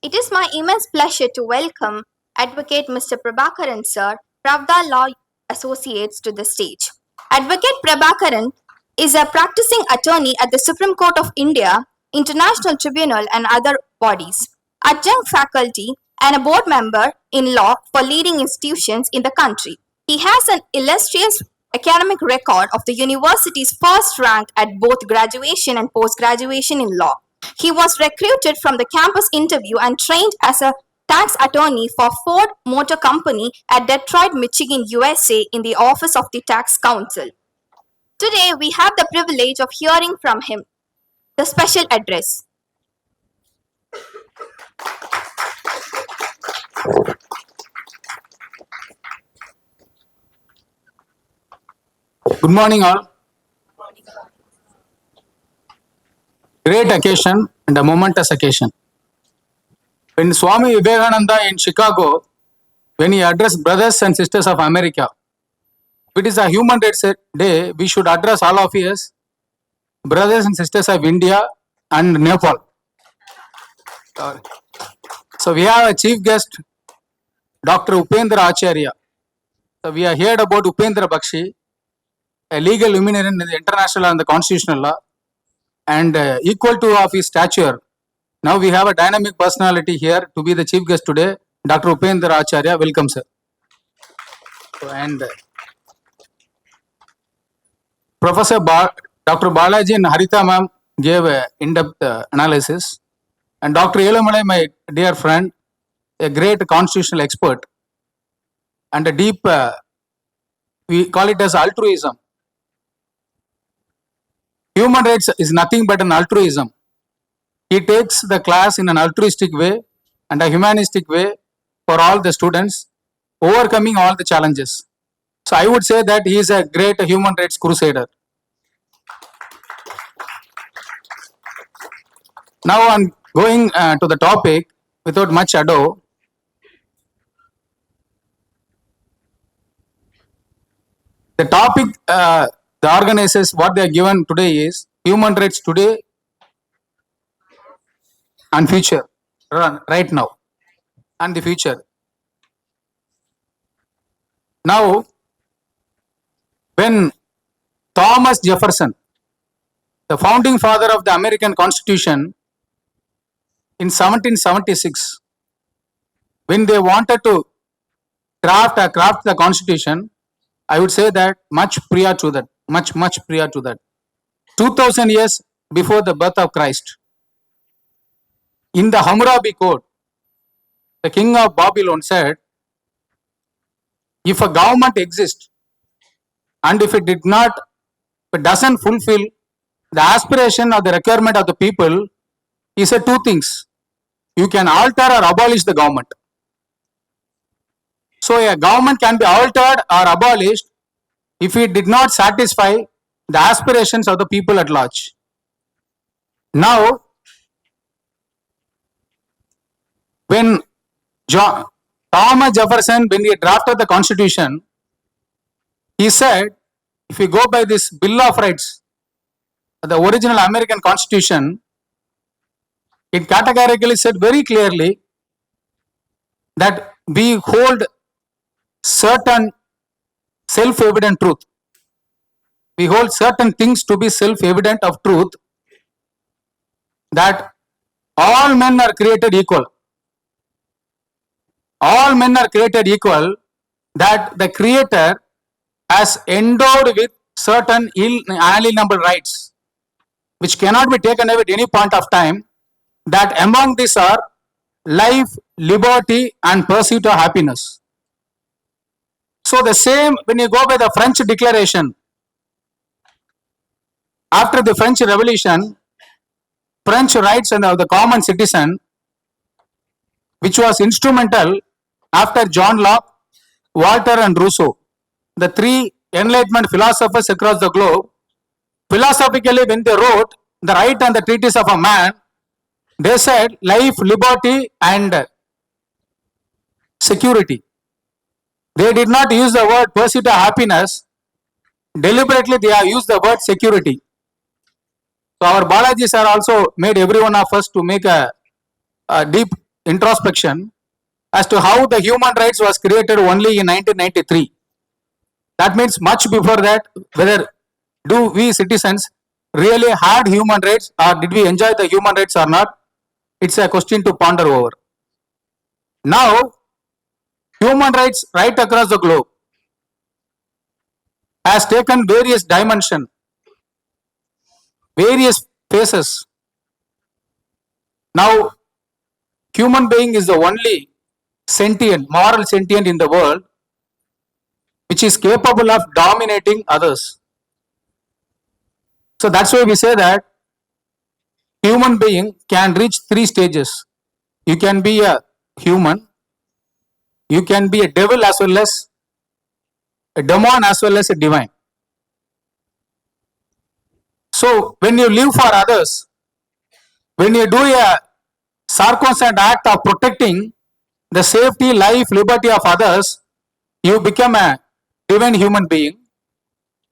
It is my immense pleasure to welcome Advocate Mr. Prabhakaran Sir, Pravda Law Associates to the stage. Advocate Prabhakaran is a practicing attorney at the Supreme Court of India, International Tribunal and other bodies, adjunct faculty and a board member in law for leading institutions in the country. He has an illustrious academic record of the university's first rank at both graduation and post-graduation in law. He was recruited from the campus interview and trained as a tax attorney for Ford Motor Company at Detroit, Michigan, USA in the Office of the Tax Counsel. Today, we have the privilege of hearing from him the special address. Good morning, all. Great occasion and a momentous occasion. When Swami Vivekananda in Chicago, when he addressed brothers and sisters of America, it is a human rights day, we should address all of us, brothers and sisters of India and Nepal. So we have a chief guest, Dr. Upendra Acharya. So we have heard about Upendra Bakshi, a legal luminary in the international and the constitutional law, and equal to of his stature. Now we have a dynamic personality here to be the chief guest today, Dr. Upendra Acharya. Welcome, sir. And Professor Dr. Balaji and Harita ma'am gave an in-depth analysis. And Dr. Elamale, my dear friend, a great constitutional expert and a deep, we call it as altruism. Human rights is nothing but an altruism. He takes the class in an altruistic way and a humanistic way for all the students, overcoming all the challenges. So I would say that he is a great human rights crusader. Now I'm going to the topic without much ado. The topic the organizers what they are given today is human rights today and future, right now and the future. Now, when Thomas Jefferson, the founding father of the American Constitution, in 1776, when they wanted to craft the Constitution, I would say that much prior to that, much prior to that, 2000 years before the birth of Christ, in the Hammurabi Code, the king of Babylon said, if a government exists and if it doesn't fulfill the aspiration or the requirement of the people, he said two things. You can alter or abolish the government. So a government can be altered or abolished if it did not satisfy the aspirations of the people at large. Now, when Thomas Jefferson, when he drafted the Constitution, he said, if you go by this Bill of Rights, the original American Constitution, it categorically said very clearly that we hold certain self-evident truth. We hold certain things to be self-evident of truth, that all men are created equal. All men are created equal, that the Creator has endowed with certain inalienable rights, which cannot be taken away at any point of time, that among these are life, liberty and pursuit of happiness. So the same, when you go by the French Declaration, after the French Revolution, French rights and of the common citizen, which was instrumental after John Locke, Walter and Rousseau, the three Enlightenment philosophers across the globe, philosophically when they wrote the right and the treatise of a man, they said life, liberty and security. They did not use the word pursuit of happiness. Deliberately they have used the word security. So our Balajis are also made every one of us to make a deep introspection as to how the human rights was created only in 1993. That means much before that, whether do we citizens really had human rights or did we enjoy the human rights or not? It's a question to ponder over. Now, human rights right across the globe has taken various dimensions, various phases. Now, human being is the only sentient, moral sentient in the world which is capable of dominating others. So that's why we say that human being can reach three stages. You can be a human, you can be a devil as well as a demon as well as a divine. So when you live for others, when you do a circumspect act of protecting the safety, life, liberty of others, you become a divine human being.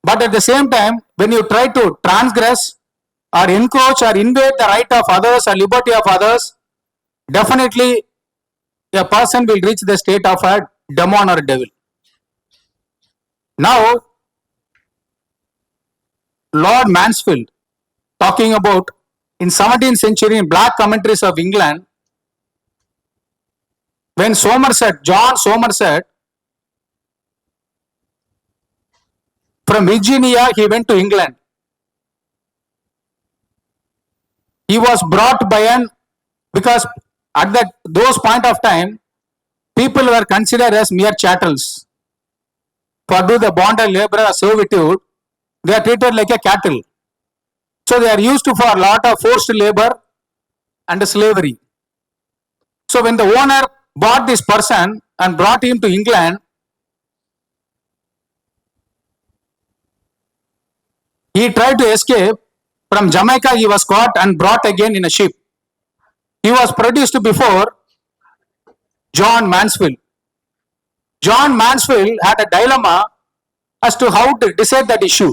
But at the same time, when you try to transgress or encroach or invade the right of others or liberty of others, definitely a person will reach the state of a demon or a devil. Now, Lord Mansfield, talking about in 17th century in black commentaries of England, when John Somerset, from Virginia, he went to England. He was brought by because at those point of time, people were considered as mere chattels. For do the bond and labor or servitude, they are treated like a cattle. So they are used for a lot of forced labor and slavery. So when the owner bought this person and brought him to England, he tried to escape. From Jamaica, he was caught and brought again in a ship. He was produced before John Mansfield. John Mansfield had a dilemma as to how to decide that issue.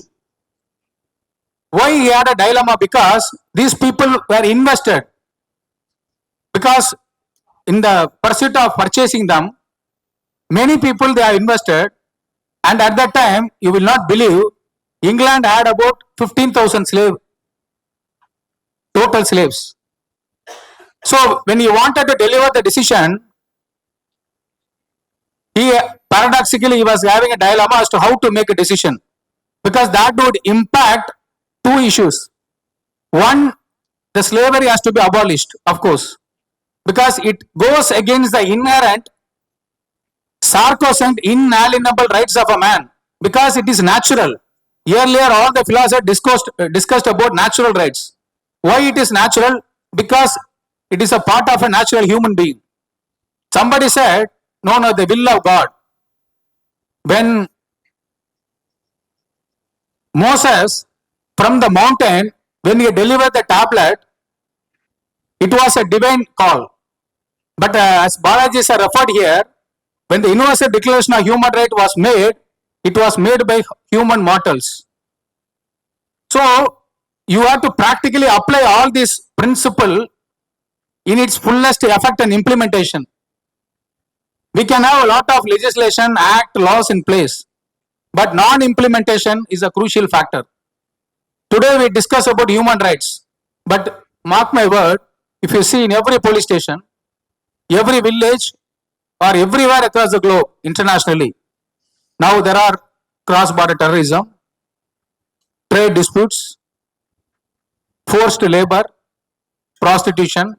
Why he had a dilemma? Because these people were invested. Because in the pursuit of purchasing them, many people they are invested, and at that time, you will not believe, England had about 15,000 total slaves. So when he wanted to deliver the decision, paradoxically he was having a dilemma as to how to make a decision, because that would impact two issues. One, the slavery has to be abolished, of course, because it goes against the inherent sacrosanct inalienable rights of a man, because it is natural. Earlier all the philosophers discussed about natural rights. Why it is natural? Because it is a part of a natural human being. Somebody said, no, the will of God. When Moses from the mountain, when he delivered the tablet, it was a divine call. But as Balaji sir referred here, when the Universal Declaration of Human Rights was made, it was made by human mortals. So you have to practically apply all this principle in its fullest effect and implementation. We can have a lot of legislation, act, laws in place, but non-implementation is a crucial factor. Today we discuss about human rights, but mark my word, if you see in every police station, every village, or everywhere across the globe, internationally, now there are cross-border terrorism, trade disputes, forced labor, prostitution,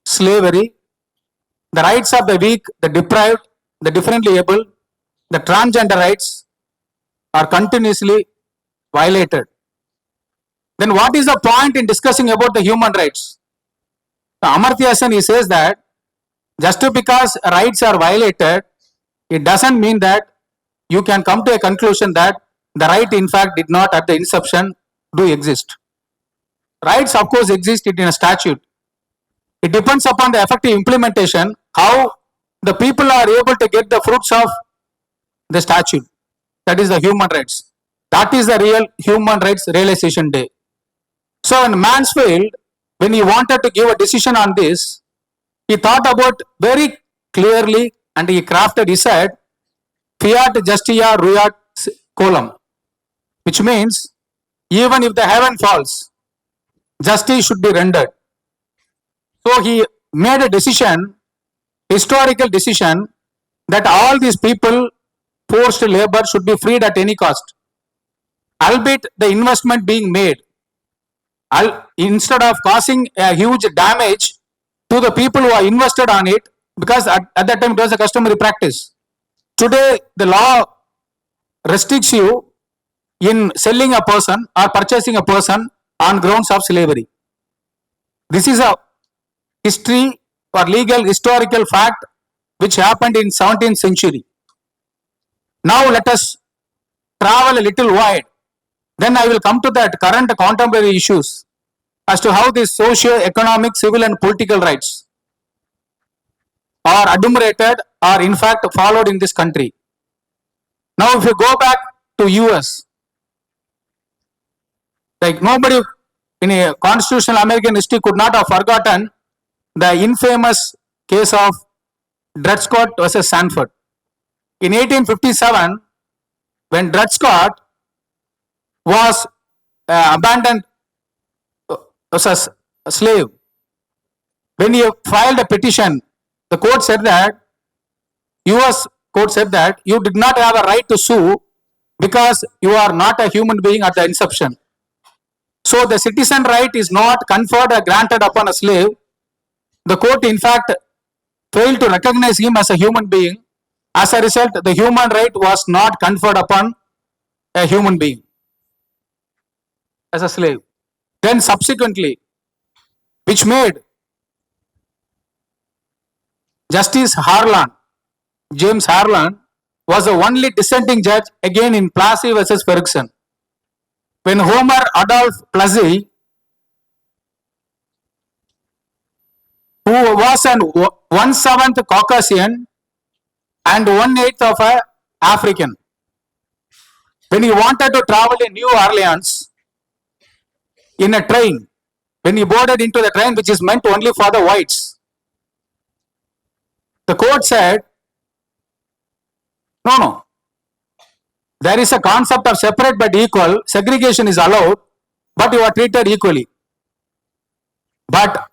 slavery, the rights of the weak, the deprived, the differently able, the transgender rights are continuously violated. Then what is the point in discussing about the human rights? Amartya Sen, he says that just because rights are violated, it doesn't mean that you can come to a conclusion that the right in fact did not at the inception do exist. Rights of course exist in a statute. It depends upon the effective implementation, how the people are able to get the fruits of the statute. That is the human rights. That is the real human rights realization day. So in Mansfield, when he wanted to give a decision on this, He thought about very clearly and he crafted, he said, fiat justia ruat coelum, which means even if the heaven falls, justice should be rendered. So he made a decision, historical decision, that all these people, forced labor, should be freed at any cost, albeit the investment being made, instead of causing a huge damage to the people who are invested on it, because at that time it was a customary practice. Today, the law restricts you in selling a person or purchasing a person on grounds of slavery. This is a history or legal historical fact which happened in 17th century. Now let us travel a little wide. Then I will come to that current contemporary issues as to how these socio-economic, civil and political rights are adumbrated or in fact followed in this country. Now if you go back to US, like nobody in a constitutional American history could not have forgotten the infamous case of Dred Scott versus Sanford. In 1857, when Dred Scott was abandoned as a slave, when he filed a petition, the court said that, US court said that you did not have a right to sue because you are not a human being at the inception. So the citizen right is not conferred or granted upon a slave. The court in fact failed to recognize him as a human being. As a result, the human right was not conferred upon a human being as a slave. Then subsequently, which made Justice Harlan, James Harlan, was the only dissenting judge again in Plessy versus Ferguson. When Homer Adolph Plessy, who was an 1/7 Caucasian and 1/8 of an African, when he wanted to travel in New Orleans in a train, when he boarded into the train which is meant only for the whites, the court said, no, there is a concept of separate but equal, segregation is allowed, but you are treated equally. But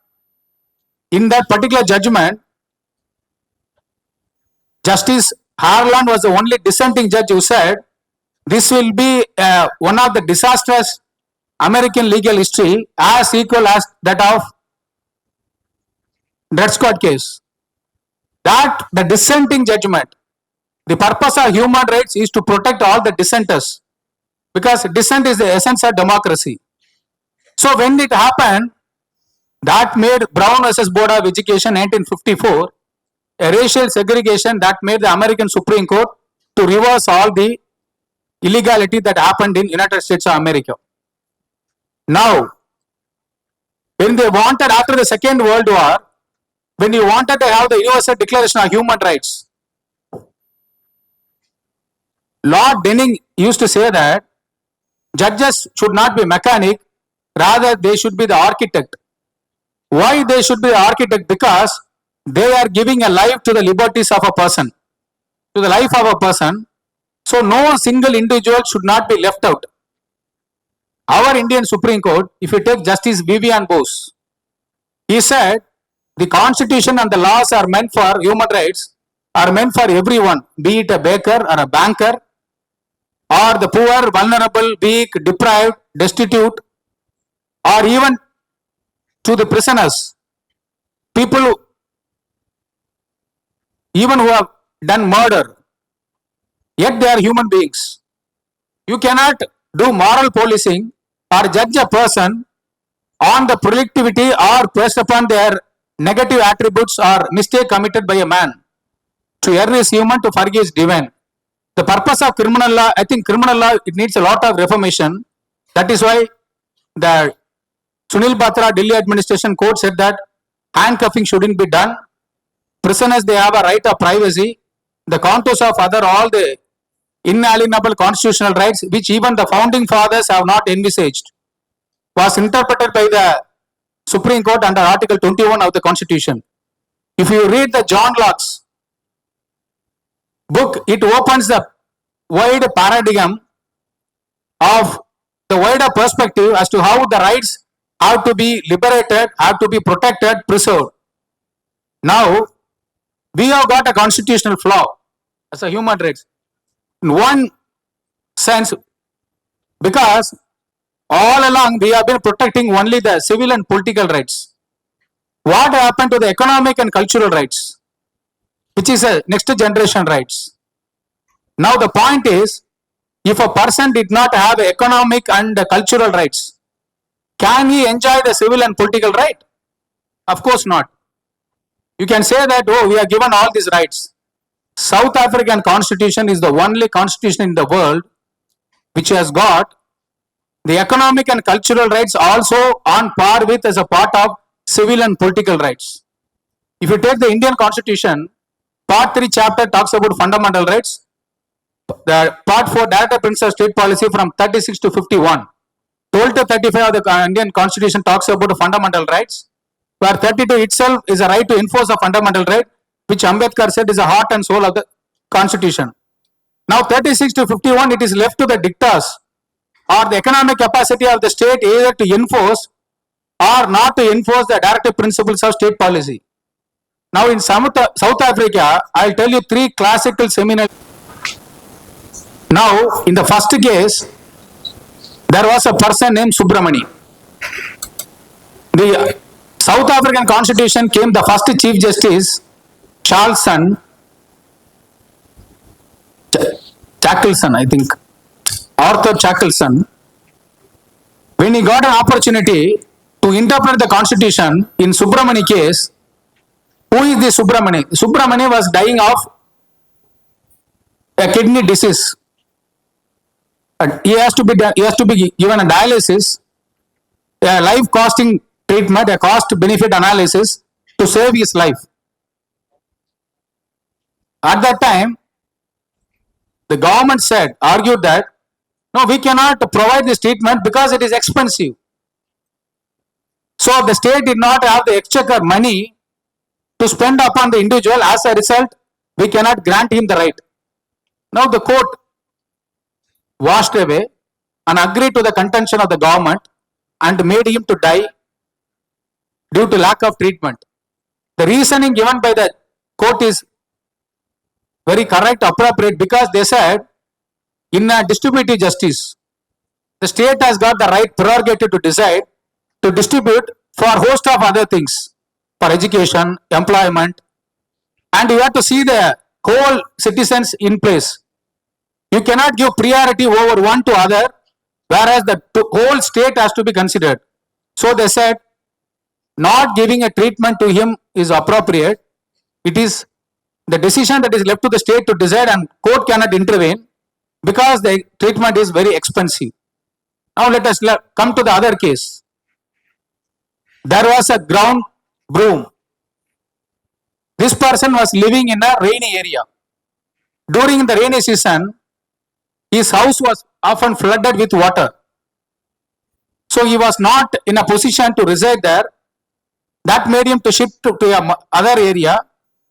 in that particular judgment, Justice Harlan was the only dissenting judge who said, this will be one of the disastrous American legal history as equal as that of Dred Scott case. That the dissenting judgment, the purpose of human rights is to protect all the dissenters, because dissent is the essence of democracy. So when it happened, that made Brown versus Board of Education 1954 a racial segregation that made the American Supreme Court to reverse all the illegality that happened in United States of America. Now, when they wanted after the Second World War, when you wanted to have the Universal Declaration of Human Rights, Lord Denning used to say that judges should not be mechanic, rather they should be the architect. Why they should be the architect? Because they are giving a life to the liberties of a person, to the life of a person. So no single individual should not be left out. Our Indian Supreme Court, if you take Justice Vivian Bose, he said the constitution and the laws are meant for human rights, are meant for everyone, be it a baker or a banker, or the poor, vulnerable, weak, deprived, destitute, or even to the prisoners, people even who have done murder, yet they are human beings. You cannot do moral policing or judge a person on the productivity or based upon their negative attributes or mistake committed by a man. To err is human, to forgive is divine. The purpose of criminal law, I think criminal law, it needs a lot of reformation. That is why the Sunil Batra Delhi administration court said that handcuffing shouldn't be done. Prisoners, they have a right of privacy. The contours of other, all the inalienable constitutional rights, which even the founding fathers have not envisaged, was interpreted by the Supreme Court under Article 21 of the Constitution. If you read the John Locke's book, it opens the wide paradigm of the wider perspective as to how the rights have to be liberated, have to be protected, preserved. Now, we have got a constitutional flaw as a human rights. In one sense, because all along we have been protecting only the civil and political rights. What happened to the economic and cultural rights, which is a next generation rights? Now the point is, if a person did not have economic and cultural rights, can he enjoy the civil and political right? Of course not. You can say that, oh, we are given all these rights. South African constitution is the only constitution in the world which has got the economic and cultural rights also on par with as a part of civil and political rights. If you take the Indian constitution, part 3 chapter talks about fundamental rights. The part 4 directive principles of state policy from 36 to 51. 12 to 35 of the Indian constitution talks about the fundamental rights, where 32 itself is a right to enforce a fundamental right, which Ambedkar said is the heart and soul of the constitution. Now 36 to 51, it is left to the dictators or the economic capacity of the state either to enforce or not to enforce the directive principles of state policy. Now in South Africa, I'll tell you 3 classical seminal. Now in the first case, there was a person named Subramani. The South African constitution came the first chief justice, Charlson, Shackleton, I think, Arthur Shackleton. When he got an opportunity to interpret the constitution in Subramani case, who is this Subramani? Subramani was dying of a kidney disease. He has to be given a dialysis, a life costing treatment, a cost benefit analysis to save his life. At that time, the government argued that no, we cannot provide this treatment because it is expensive. So the state did not have the exchequer money to spend upon the individual. As a result, we cannot grant him the right. Now the court washed away and agreed to the contention of the government and made him to die due to lack of treatment. The reasoning given by the court is very correct, appropriate, because they said in a distributive justice, the state has got the right prerogative to decide to distribute for a host of other things, for education, employment, and you have to see the whole citizens in place. You cannot give priority over one to other, whereas the whole state has to be considered. So they said, not giving a treatment to him is appropriate. It is the decision that is left to the state to decide, and court cannot intervene because the treatment is very expensive. Now let us come to the other case. There was a ground broom. This person was living in a rainy area. During the rainy season, his house was often flooded with water. So he was not in a position to reside there. That made him to shift to another area.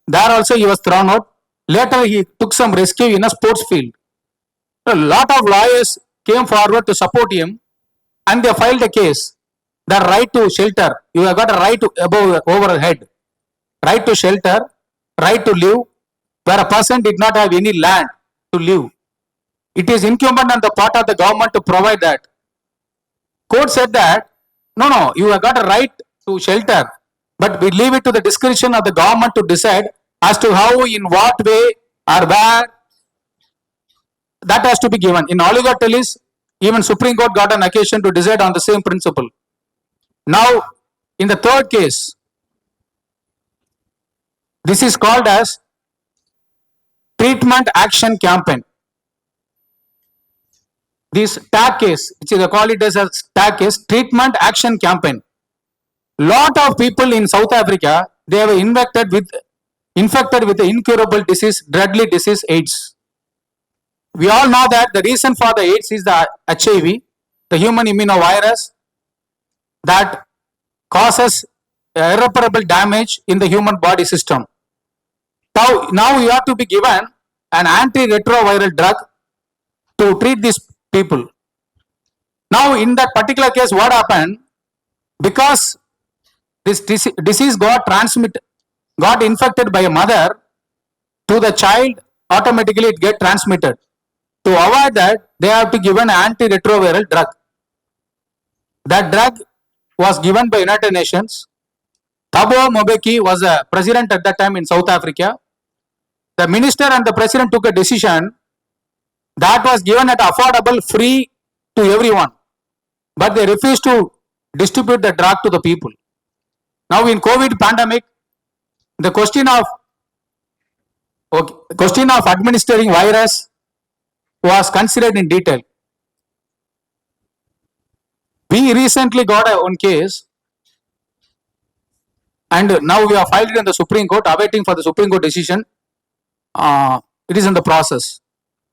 There also he was thrown out. Later he took some rescue in a sports field. A lot of lawyers came forward to support him and they filed a case. The right to shelter. You have got a right to overhead. Right to shelter, right to live, where a person did not have any land to live. It is incumbent on the part of the government to provide that. Court said that, no, you have got a right to shelter, but we leave it to the discretion of the government to decide as to how, in what way, or where that has to be given. In oligopolies, even Supreme Court got an occasion to decide on the same principle. Now, in the third case, this is called as treatment action campaign. This TAC case, which is called it as a TAC case, treatment action campaign. Lot of people in South Africa, they were infected with the incurable disease, deadly disease AIDS. We all know that the reason for the AIDS is the HIV, the human immunovirus that causes irreparable damage in the human body system. Now you have to be given an antiretroviral drug to treat these people. Now in that particular case, what happened? Because this disease got infected by a mother to the child, automatically it get transmitted. To avoid that, they have to give an antiretroviral drug. That drug was given by United Nations. Thabo Mbeki was a president at that time in South Africa. The minister and the president took a decision that was given at affordable, free to everyone, but they refused to distribute the drug to the people. Now in COVID pandemic, the question of administering virus was considered in detail. We recently got one case, and now we have filed it in the Supreme Court, awaiting for the Supreme Court decision. It is in the process.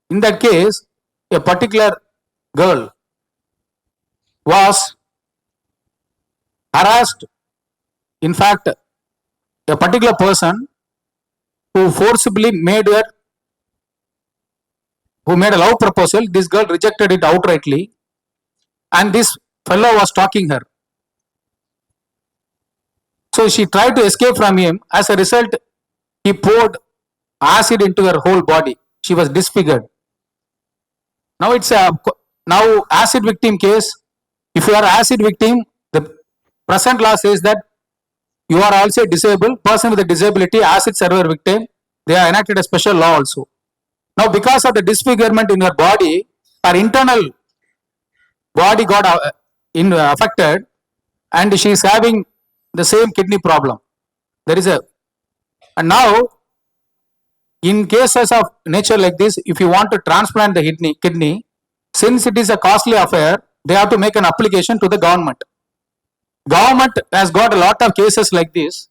In that case, a particular girl was harassed. In fact, a particular person who forcibly made a love proposal, this girl rejected it outrightly, and this fellow was stalking her. So she tried to escape from him. As a result, he poured acid into her whole body. She was disfigured. Now it's a acid victim case. If you are acid victim, the present law says that you are also disabled, person with a disability, acid server victim. They are enacted a special law also. Now because of the disfigurement in your body, her internal body got affected, and she is having the same kidney problem. And now in cases of nature like this, if you want to transplant the kidney, since it is a costly affair, they have to make an application to the government. Government has got a lot of cases like this,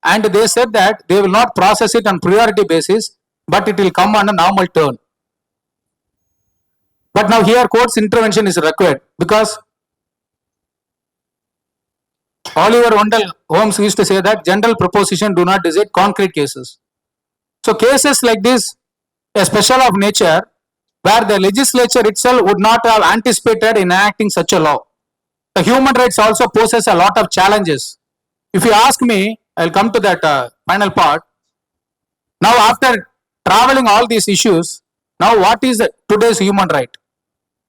and they said that they will not process it on priority basis, but it will come on a normal turn. But now here court's intervention is required, because Oliver Wendell Holmes used to say that general proposition do not decide concrete cases. So cases like this, a special of nature, where the legislature itself would not have anticipated in enacting such a law. The human rights also poses a lot of challenges. If you ask me, I'll come to that final part. Now after traveling all these issues, now what is today's human right?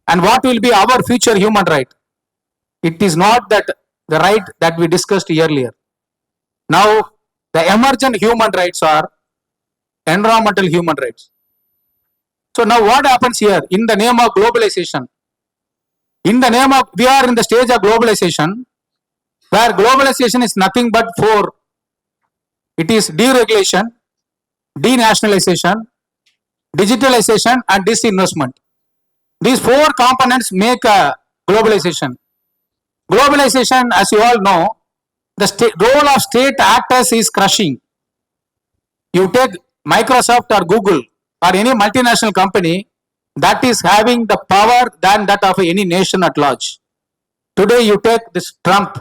And what will be our future human right? It is not that the right that we discussed earlier. Now the emergent human rights are environmental human rights. So now what happens here in the name of globalization? We are in the stage of globalization, where globalization is nothing but it is deregulation, denationalization, digitalization, and disinvestment. These four components make globalization. Globalization, as you all know, the role of state actors is crushing. You take Microsoft or Google or any multinational company that is having the power than that of any nation at large. Today you take this Trump,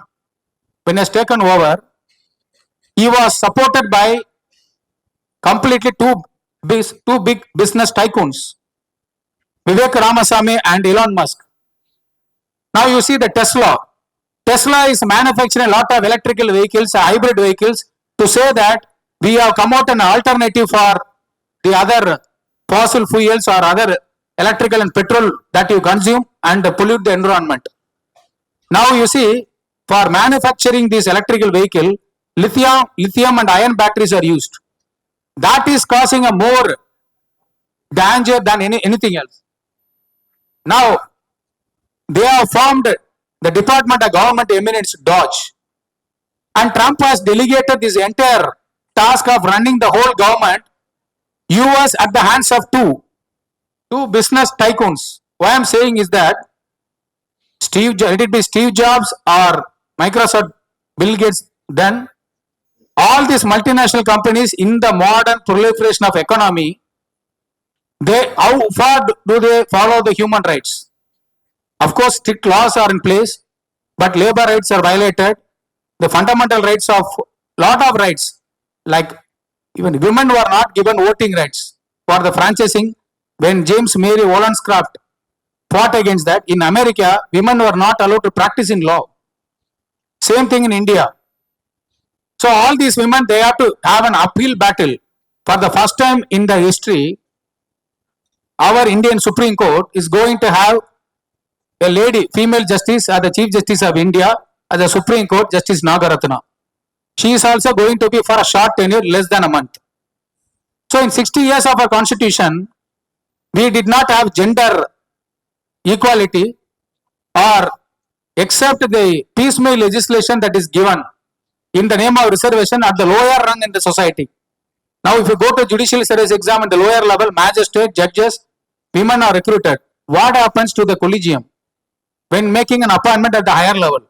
when he has taken over, he was supported by completely two big business tycoons, Vivek Ramaswamy and Elon Musk. Now you see the Tesla. Tesla is manufacturing a lot of electrical vehicles, hybrid vehicles, to say that we have come out an alternative for the other fossil fuels or other electrical and petrol that you consume and pollute the environment. Now you see, for manufacturing this electrical vehicle, lithium and iron batteries are used. That is causing a more danger than anything else. Now they have formed the Department of Government Eminence, Dodge, and Trump has delegated this entire task of running the whole government, US, at the hands of two business tycoons. What I am saying is that let it be Steve Jobs or Microsoft, Bill Gates, then all these multinational companies in the modern proliferation of economy, how far do they follow the human rights? Of course, strict laws are in place, but labor rights are violated. the fundamental rights of lot of rights, like even women were not given voting rights for the franchising. When James Mary Wollstonecraft fought against that, in America, women were not allowed to practice in law. Same thing in India. So all these women, they have to have an uphill battle. For the first time in the history, our Indian Supreme Court is going to have a lady, female justice, as the Chief Justice of India, as the Supreme Court, Justice Nagaratna. She is also going to be for a short tenure, less than a month. So in 60 years of our constitution, we did not have gender equality, or except the piecemeal legislation that is given in the name of reservation at the lower rung in the society. Now, if you go to judicial service exam at the lower level, magistrate, judges, women are recruited. What happens to the collegium when making an appointment at the higher level?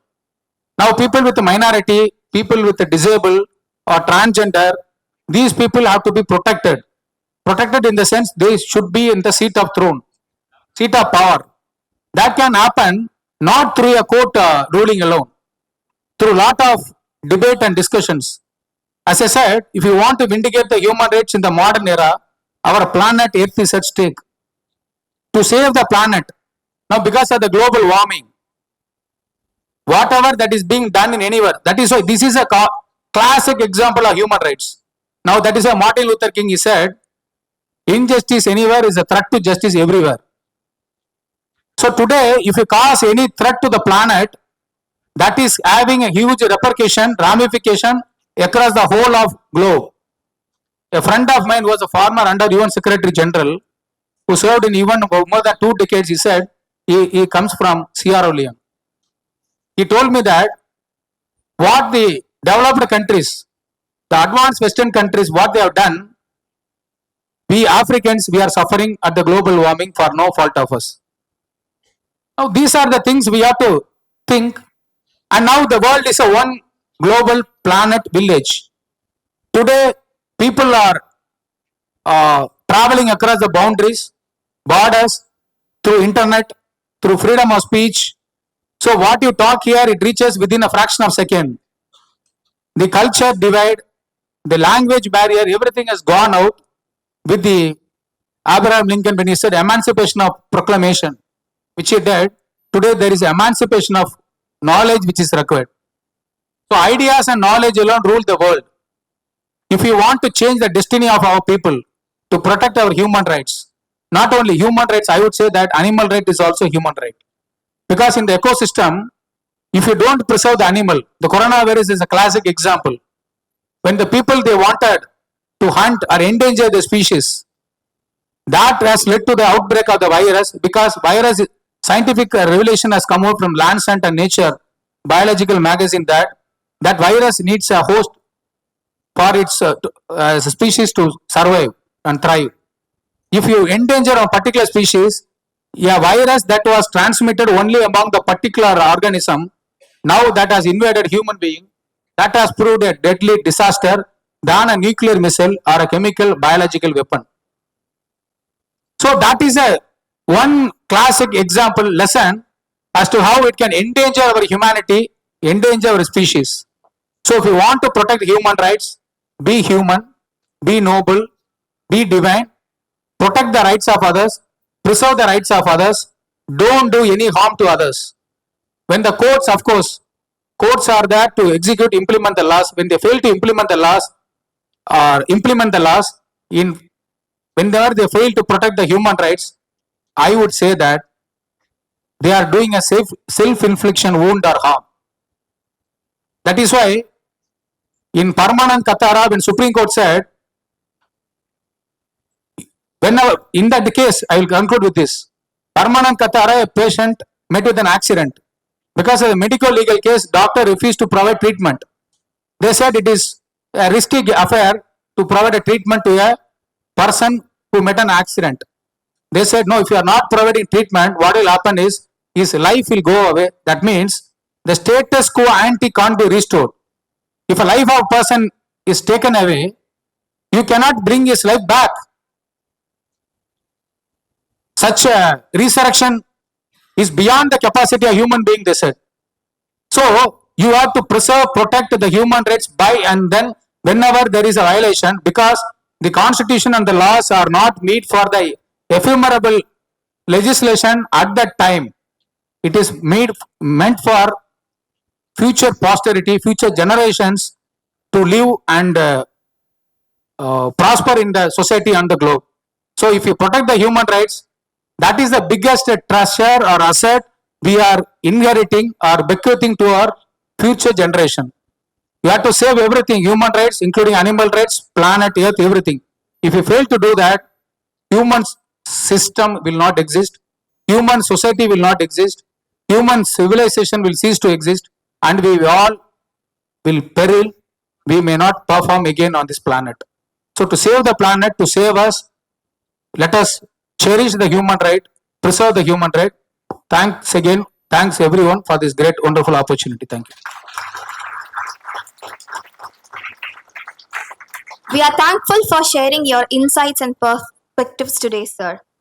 Now, people with minority, people with disabled or transgender, these people have to be protected. Protected in the sense they should be in the seat of throne, seat of power. That can happen not through a court ruling alone, through lot of debate and discussions. As I said, if you want to vindicate the human rights in the modern era, our planet Earth is at stake. To save the planet, now because of the global warming, whatever that is being done in anywhere, that is why this is a classic example of human rights. Now that is why Martin Luther King, he said, injustice anywhere is a threat to justice everywhere. So today, if you cause any threat to the planet, that is having a huge repercussion, ramification across the whole of globe. A friend of mine was a former under UN Secretary General who served in UN more than 2 decades. He said he comes from Sierra Leone. He told me that what the developed countries, the advanced Western countries, what they have done, we Africans, we are suffering at the global warming for no fault of us. Now, these are the things we have to think. And now the world is a one global planet village. Today, people are traveling across the boundaries, borders, through internet, through freedom of speech. So what you talk here, it reaches within a fraction of a second. The culture divide, the language barrier, everything has gone out with the Abraham Lincoln when he said emancipation of proclamation, which he did. Today there is emancipation of knowledge which is required. So ideas and knowledge alone rule the world. If we want to change the destiny of our people, to protect our human rights, not only human rights, I would say that animal right is also human right. Because in the ecosystem, if you don't preserve the animal, the coronavirus is a classic example. When the people, they wanted to hunt or endanger the species, that has led to the outbreak of the virus, because virus, scientific revelation has come out from Lancet and Nature Biological magazine that virus needs a host for its species to survive and thrive. If you endanger a particular species, a virus that was transmitted only among the particular organism, now that has invaded human being, that has proved a deadly disaster than a nuclear missile or a chemical biological weapon. So that is a one classic example lesson as to how it can endanger our humanity, endanger our species. So if you want to protect human rights, be human, be noble, be divine, protect the rights of others, preserve the rights of others, don't do any harm to others. When the courts, of course, courts are there to execute, implement the laws. When they fail to implement the laws or implement the laws, whenever they fail to protect the human rights, I would say that they are doing a self-infliction wound or harm. That is why in Permanent Katara, when Supreme Court said, whenever, in that case, I will conclude with this. Permanent Katara, a patient met with an accident. Because of a medical legal case, doctor refused to provide treatment. They said it is a risky affair to provide a treatment to a person who met an accident. They said, no, if you are not providing treatment, what will happen is his life will go away. That means the status quo ante can't be restored. If a life of a person is taken away, you cannot bring his life back. Such a resurrection is beyond the capacity of human being, they said. So, You have to preserve, protect the human rights by and then whenever there is a violation, because the constitution and the laws are not made for the ephemeral legislation at that time. It is meant for future posterity, future generations to live and prosper in the society and the globe. So if you protect the human rights, that is the biggest treasure or asset we are inheriting or bequeathing to our future generation. You have to save everything, human rights, including animal rights, planet, earth, everything. If you fail to do that, human system will not exist, human society will not exist, human civilization will cease to exist, and we all will peril. We may not perform again on this planet. So to save the planet, to save us, let us cherish the human right, preserve the human right. Thanks again. Thanks everyone for this great, wonderful opportunity. Thank you. We are thankful for sharing your insights and perspectives today, sir.